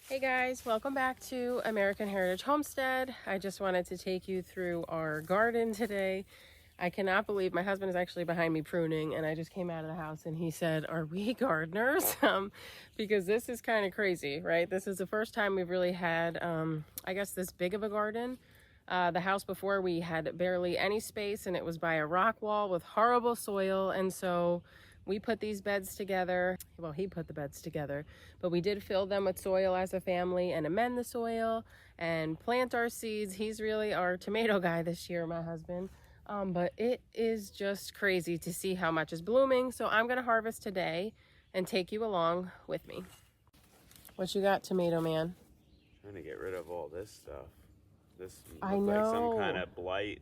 Hey guys, welcome back to American Heritage Homestead. I just wanted to take you through our garden today. I cannot believe my husband is actually behind me pruning, and I just came out of the house and he said, "Are we gardeners?" Because this is kind of crazy, right? This is the first time we've really had, I guess, this big of a garden. The house before, we had barely any space and it was by a rock wall with horrible soil, and so we put these beds together. Well, he put the beds together, but we did fill them with soil as a family and amend the soil and plant our seeds. He's really our tomato guy this year, my husband. But it is just crazy to see how much is blooming. So I'm gonna harvest today and take you along with me. What you got, Tomato Man? Trying to get rid of all this stuff. This I looks like some know. kind of blight.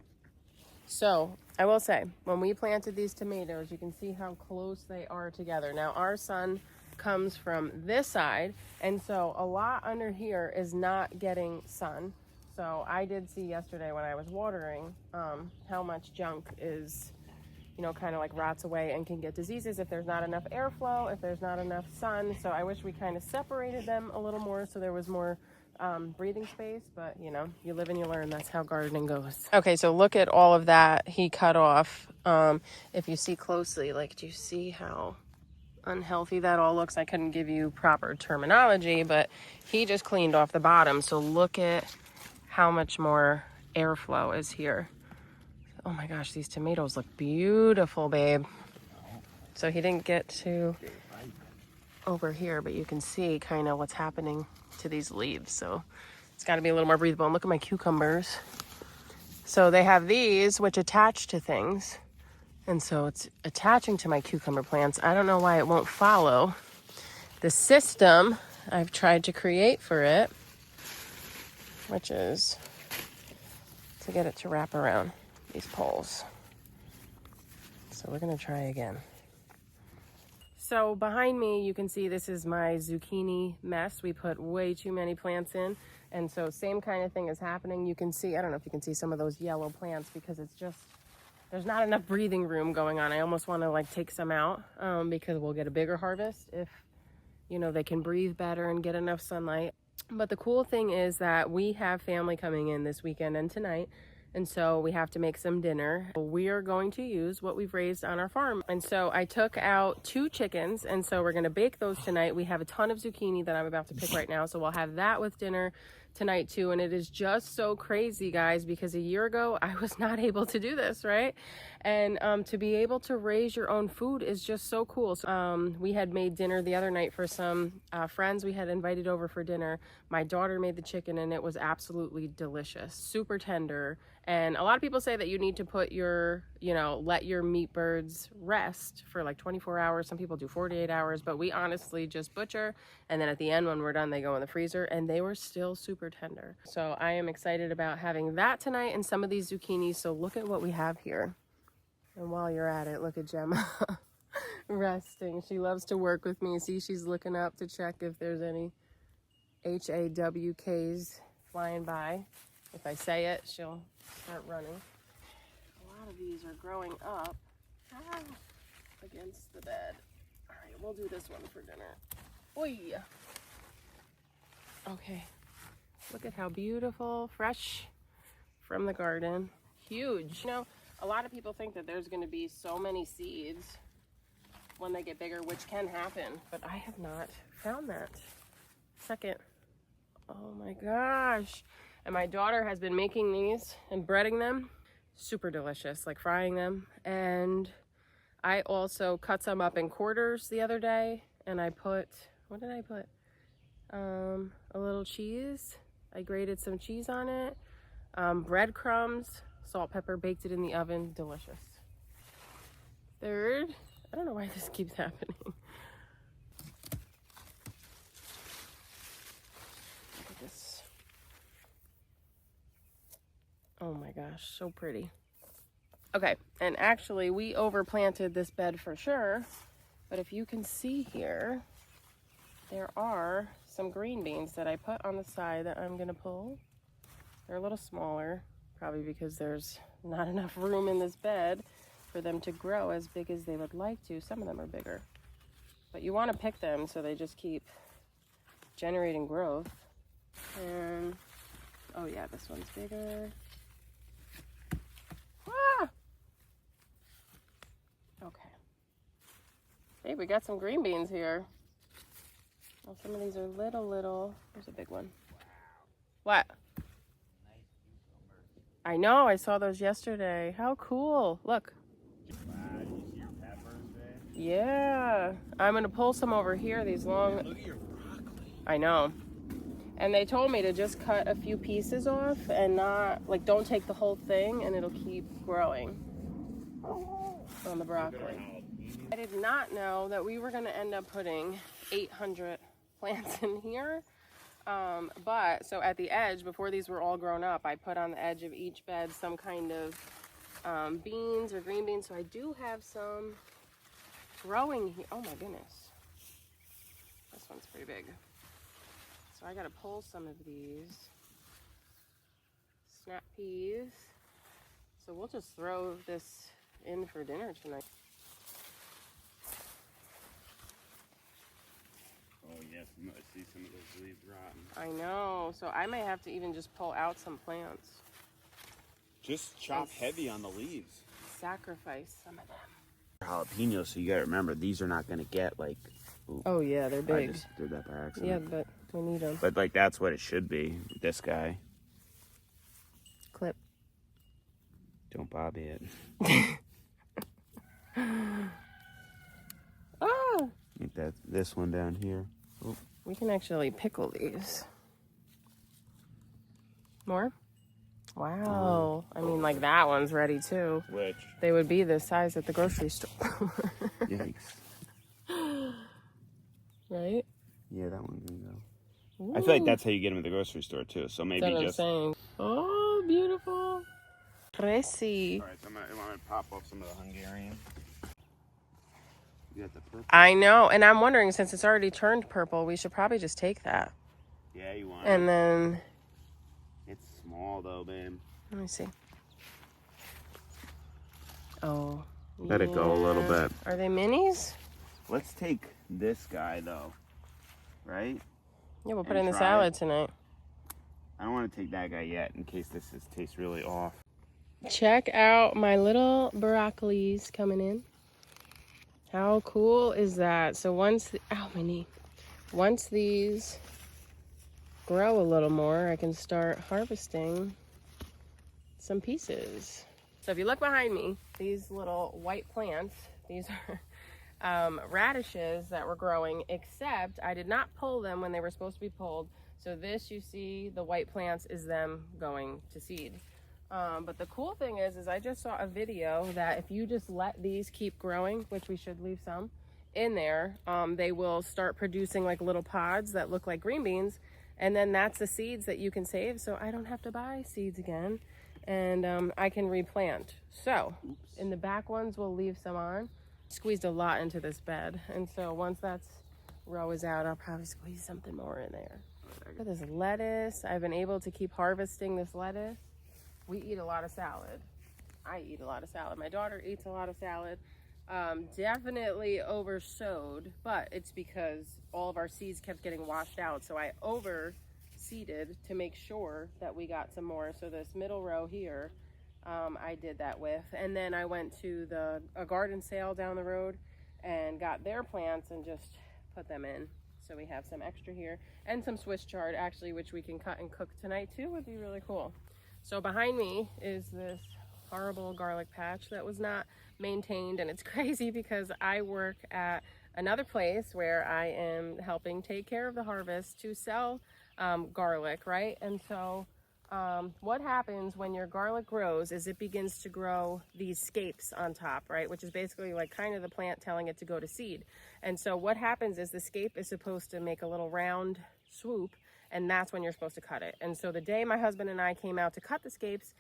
So I will say, when we planted these tomatoes, you can see how close they are together. Now our sun comes from this side, and so a lot under here is not getting sun. So I did see yesterday when I was watering how much junk is, kind of like rots away and can get diseases if there's not enough airflow, if there's not enough sun. So I wish we kind of separated them a little more so there was more breathing space, but you live and you learn. That's how gardening goes. Okay, so look at all of that he cut off. If you see closely, do you see how unhealthy that all looks? I couldn't give you proper terminology, but he just cleaned off the bottom. So look at how much more airflow is here. Oh my gosh, these tomatoes look beautiful, babe. So he didn't get to over here, but you can see kind of what's happening to these leaves. So it's got to be a little more breathable. And look at my cucumbers. So they have these which attach to things, and so it's attaching to my cucumber plants. I don't know why it won't follow the system I've tried to create for it, which is to get it to wrap around these poles. So we're gonna try again. So behind me, you can see this is my zucchini mess. We put way too many plants in. And so same kind of thing is happening. You can see, I don't know if you can see some of those yellow plants because it's just, there's not enough breathing room going on. I almost want to take some out because we'll get a bigger harvest if, they can breathe better and get enough sunlight. But the cool thing is that we have family coming in this weekend and tonight. And so we have to make some dinner. We are going to use what we've raised on our farm. And so I took out 2 chickens, and so we're gonna bake those tonight. We have a ton of zucchini that I'm about to pick right now, so we'll have that with dinner tonight too. And it is just so crazy, guys, because a year ago I was not able to do this, right? And to be able to raise your own food is just so cool. So, we had made dinner the other night for some friends we had invited over for dinner. My daughter made the chicken and it was absolutely delicious, super tender. And a lot of people say that you need to put your, let your meat birds rest for 24 hours. Some people do 48 hours, but we honestly just butcher. And then at the end, when we're done, they go in the freezer, and they were still super tender. So I am excited about having that tonight and some of these zucchini. So look at what we have here. And while you're at it, look at Gemma resting. She loves to work with me. See, she's looking up to check if there's any HAWKs flying by. If I say it, she'll start running. A lot of these are growing up against the bed. All right, we'll do this one for dinner. Oy. Okay, look at how beautiful, fresh from the garden. Huge. A lot of people think that there's going to be so many seeds when they get bigger, which can happen, but I have not found that. Second. Oh my gosh. And my daughter has been making these and breading them. Super delicious, frying them. And I also cut some up in quarters the other day, and I put, what did I put? A little cheese. I grated some cheese on it. Breadcrumbs, salt, pepper, baked it in the oven. Delicious. Third, I don't know why this keeps happening. Look at this. Oh my gosh, so pretty. Okay, and actually we overplanted this bed for sure, but if you can see here, there are some green beans that I put on the side that I'm gonna pull. They're a little smaller, probably because there's not enough room in this bed for them to grow as big as they would like to. Some of them are bigger, but you want to pick them so they just keep generating growth. And, oh yeah, this one's bigger. Ah! Okay. Hey, we got some green beans here. Well, some of these are little. There's a big one. What? I know, I saw those yesterday. How cool. Look. Wow, did you see your peppers, babe? Yeah. I'm going to pull some over here, these long. Look at your broccoli. I know. And they told me to just cut a few pieces off and not, like, don't take the whole thing and it'll keep growing on the broccoli. I did not know that we were going to end up putting 800 plants in here. But so at the edge, before these were all grown up, I put on the edge of each bed some kind of beans or green beans. So I do have some growing here. Oh my goodness. This one's pretty big. So I got to pull some of these. Snap peas. So we'll just throw this in for dinner tonight. Oh yes, I see some of those leaves rotten. I know. So I may have to even just pull out some plants. Just chop heavy on the leaves. Sacrifice some of them. Jalapenos, so you gotta remember, these are not gonna get like... Ooh, Oh yeah, they're big. I just did that by accident. Yeah, but we need them. But like, that's what it should be, this guy. Clip. Don't bobby it. Oh! Like that, this one down here. Oh. We can actually pickle these. More? Wow. I mean, like that one's ready too. Which? They would be this size at the grocery store. Yikes. Right? Yeah, that one can go. Ooh. I feel like that's how you get them at the grocery store too. So maybe That's what just... I'm saying. Oh, beautiful. Pressy. Alright, so I'm gonna pop off some of the Hungarian. You got the purple? I know, and I'm wondering, since it's already turned purple, we should probably just take that. Yeah, you want And it. then, It's small though, babe. let me see. Oh. Let it go a little bit. Are they minis? Let's take this guy though, right? Yeah, we'll put And it in the try salad it. tonight. I don't want to take that guy yet in case this tastes really off. Check out my little broccolis coming in. How cool is that? So once, ow, my knee. Once these grow a little more, I can start harvesting some pieces. So if you look behind me, these little white plants, these are radishes that were growing, except I did not pull them when they were supposed to be pulled. So this, you see, the white plants is them going to seed. But the cool thing is I just saw a video that if you just let these keep growing, which we should leave some in there, they will start producing like little pods that look like green beans. And then that's the seeds that you can save. So I don't have to buy seeds again. And I can replant. So in the back ones, we'll leave some on. Squeezed a lot into this bed. And so once that row is out, I'll probably squeeze something more in there. Look at this lettuce. I've been able to keep harvesting this lettuce. We eat a lot of salad. I eat a lot of salad. My daughter eats a lot of salad. Definitely oversowed, but it's because all of our seeds kept getting washed out. So I overseeded to make sure that we got some more. So this middle row here, I did that with. And then I went to a garden sale down the road and got their plants and just put them in. So we have some extra here and some Swiss chard actually, which we can cut and cook tonight too. Would be really cool. So behind me is this horrible garlic patch that was not maintained, and it's crazy because I work at another place where I am helping take care of the harvest to sell garlic, right? And so what happens when your garlic grows is it begins to grow these scapes on top, right? Which is basically like kind of the plant telling it to go to seed. And so what happens is the scape is supposed to make a little round swoop, and that's when you're supposed to cut it. And so the day my husband and I came out to cut the scapes,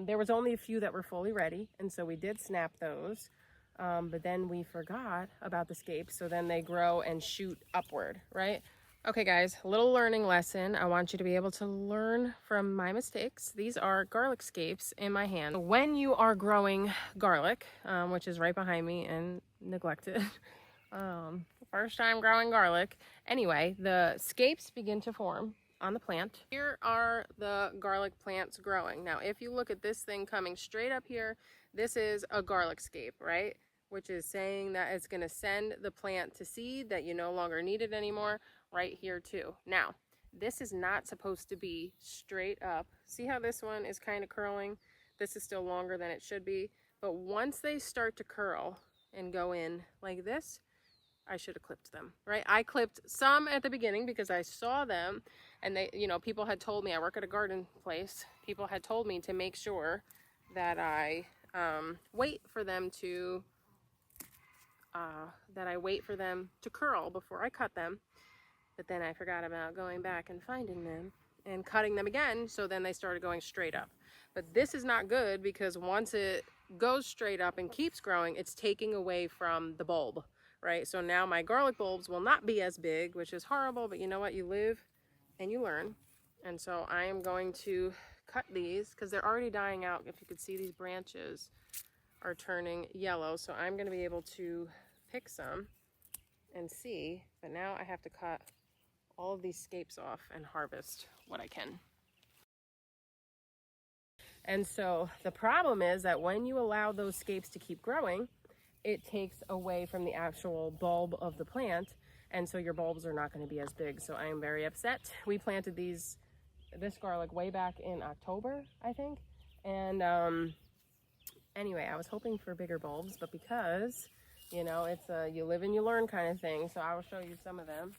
there was only a few that were fully ready, and so we did snap those. But then we forgot about the scapes, so then they grow and shoot upward, right? Okay guys, a little learning lesson. I want you to be able to learn from my mistakes. These are garlic scapes in my hand. When you are growing garlic, which is right behind me and neglected, first time growing garlic. Anyway, the scapes begin to form on the plant. Here are the garlic plants growing. Now, if you look at this thing coming straight up here, this is a garlic scape, right? Which is saying that it's going to send the plant to seed, that you no longer need it anymore, right here too. Now, this is not supposed to be straight up. See how this one is kind of curling? This is still longer than it should be. But once they start to curl and go in like this, I should have clipped them, right? I clipped some at the beginning because I saw them, and they, you know, people had told me, I work at a garden place, people had told me to make sure that I wait for them to curl before I cut them. But then I forgot about going back and finding them and cutting them again, so then they started going straight up. But this is not good, because once it goes straight up and keeps growing, it's taking away from the bulb. Right, so now my garlic bulbs will not be as big, which is horrible, but you know what? You live and you learn. And so I am going to cut these because they're already dying out. If you could see, these branches are turning yellow. So I'm going to be able to pick some and see, but now I have to cut all of these scapes off and harvest what I can. And so the problem is that when you allow those scapes to keep growing, it takes away from the actual bulb of the plant, and so your bulbs are not going to be as big. So I am very upset. We planted this garlic way back in October, I think, and anyway, I was hoping for bigger bulbs, but because, you know, it's a you live and you learn kind of thing, so I will show you some of them.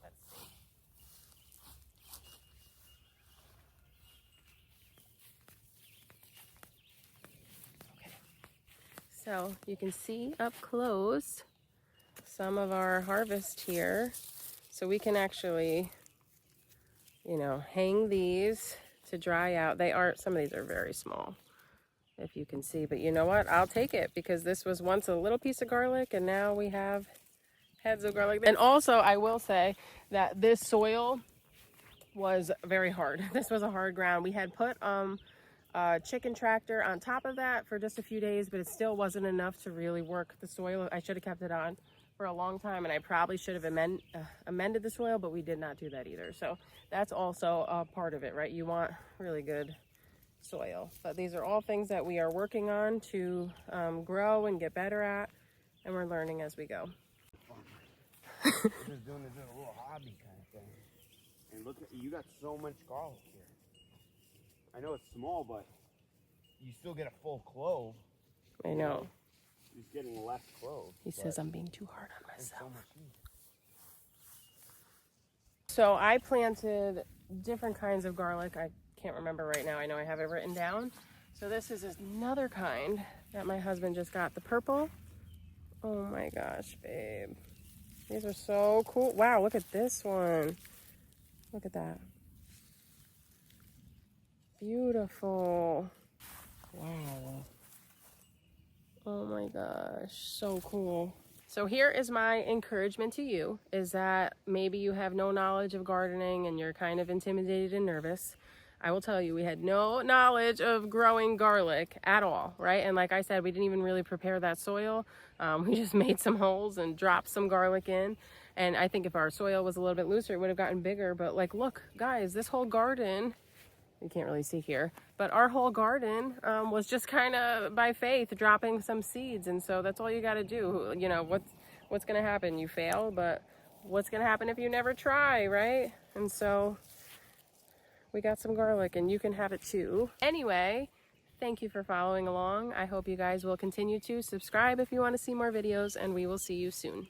Let's see. So you can see up close some of our harvest here. So we can actually, you know, hang these to dry out. Some of these are very small, if you can see, but you know what? I'll take it, because this was once a little piece of garlic and now we have heads of garlic. And also I will say that this soil was very hard. This was a hard ground. We had put chicken tractor on top of that for just a few days, but it still wasn't enough to really work the soil. I should have kept it on for a long time, and I probably should have amended the soil, but we did not do that either. So that's also a part of it, right? You want really good soil. But these are all things that we are working on to grow and get better at, and we're learning as we go. We're just doing this as a little hobby kind of thing. And look, you got so much garlic here. I know it's small, but you still get a full clove. I know. He's getting less clove. He says I'm being too hard on myself. So much meat. So I planted different kinds of garlic. I can't remember right now. I know I have it written down. So this is another kind that my husband just got, the purple. Oh my gosh, babe. These are so cool. Wow, look at this one. Look at that. Beautiful. Wow. Oh my gosh, so cool. So here is my encouragement to you, is that maybe you have no knowledge of gardening and you're kind of intimidated and nervous. I will tell you, we had no knowledge of growing garlic at all, right? And like I said, we didn't even really prepare that soil. We just made some holes and dropped some garlic in. And I think if our soil was a little bit looser, it would have gotten bigger. But like, look, guys, this whole garden, you can't really see here, but our whole garden was just kind of by faith dropping some seeds. And so that's all you got to do. You know, what's going to happen? You fail, but what's going to happen if you never try, right? And so we got some garlic, and you can have it too. Anyway, thank you for following along. I hope you guys will continue to subscribe if you want to see more videos, and we will see you soon.